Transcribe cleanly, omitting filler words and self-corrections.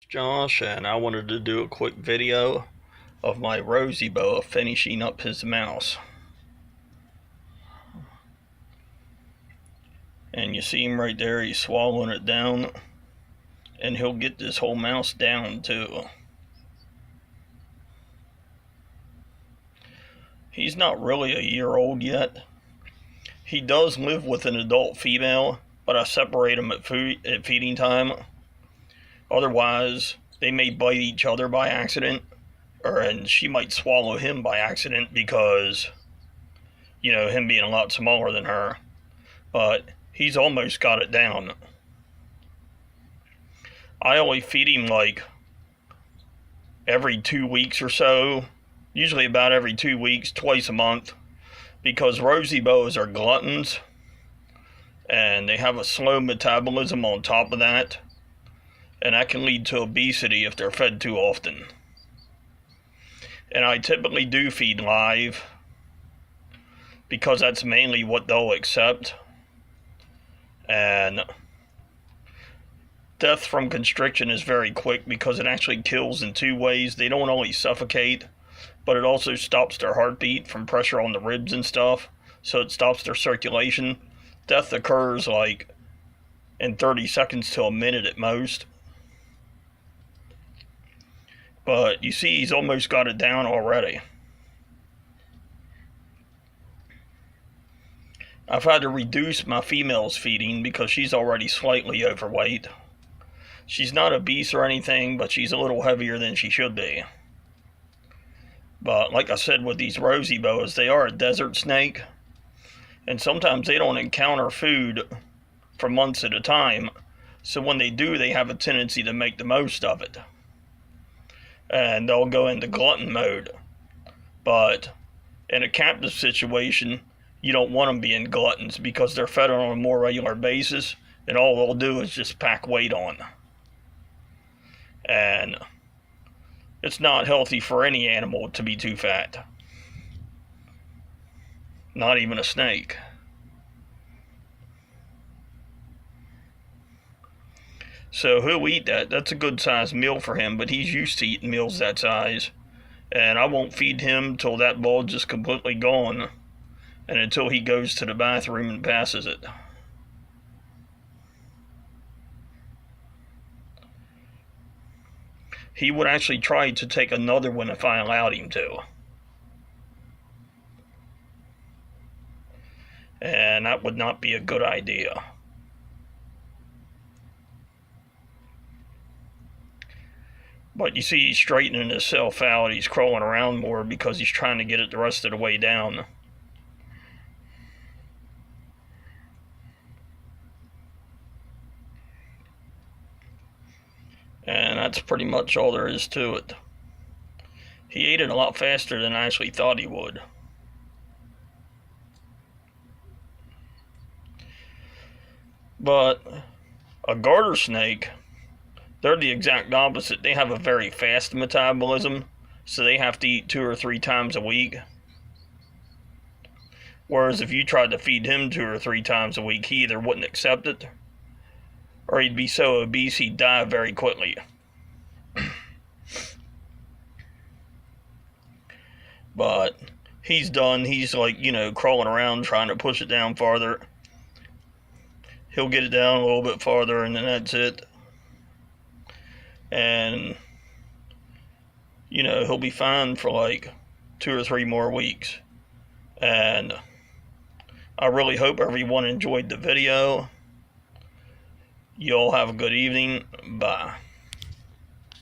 Josh, and I wanted to do a quick video of my rosy boa finishing up his mouse. And you see him right there, he's swallowing it down, and he'll get this whole mouse down too. He's not really a year old yet. He does live with an adult female, but I separate them at feeding time. Otherwise, they may bite each other by accident, and she might swallow him by accident because, him being a lot smaller than her. But he's almost got it down. I only feed him like every 2 weeks or so, usually about every 2 weeks, twice a month, because rosy boas are gluttons and they have a slow metabolism on top of that, and that can lead to obesity if they're fed too often. And I typically do feed live because that's mainly what they'll accept. And death from constriction is very quick because it actually kills in two ways. They don't only suffocate, but it also stops their heartbeat from pressure on the ribs and stuff, so it stops their circulation. Death occurs like in 30 seconds to a minute at most. But you see, he's almost got it down already. I've had to reduce my female's feeding because she's already slightly overweight. She's not obese or anything, but she's a little heavier than she should be. But like I said, with these rosy boas, they are a desert snake, and sometimes they don't encounter food for months at a time. So when they do, they have a tendency to make the most of it, and they'll go into glutton mode. But in a captive situation, you don't want them being gluttons because they're fed on a more regular basis, and all they'll do is just pack weight on. And it's not healthy for any animal to be too fat. Not even a snake. So he'll eat that. That's a good sized meal for him, but he's used to eating meals that size. And I won't feed him till that bulge is completely gone, and until he goes to the bathroom and passes it. He would actually try to take another one if I allowed him to. And that would not be a good idea. But you see, he's straightening himself out. He's crawling around more because he's trying to get it the rest of the way down. And that's pretty much all there is to it. He ate it a lot faster than I actually thought he would. But a garter snake, they're the exact opposite. They have a very fast metabolism, so they have to eat 2 or 3 times a week. Whereas if you tried to feed him 2 or 3 times a week, he either wouldn't accept it, or he'd be so obese he'd die very quickly. But he's done. He's like, crawling around trying to push it down farther. He'll get it down a little bit farther, and then that's it. And, he'll be fine for like 2 or 3 more weeks. And I really hope everyone enjoyed the video. You all have a good evening. Bye.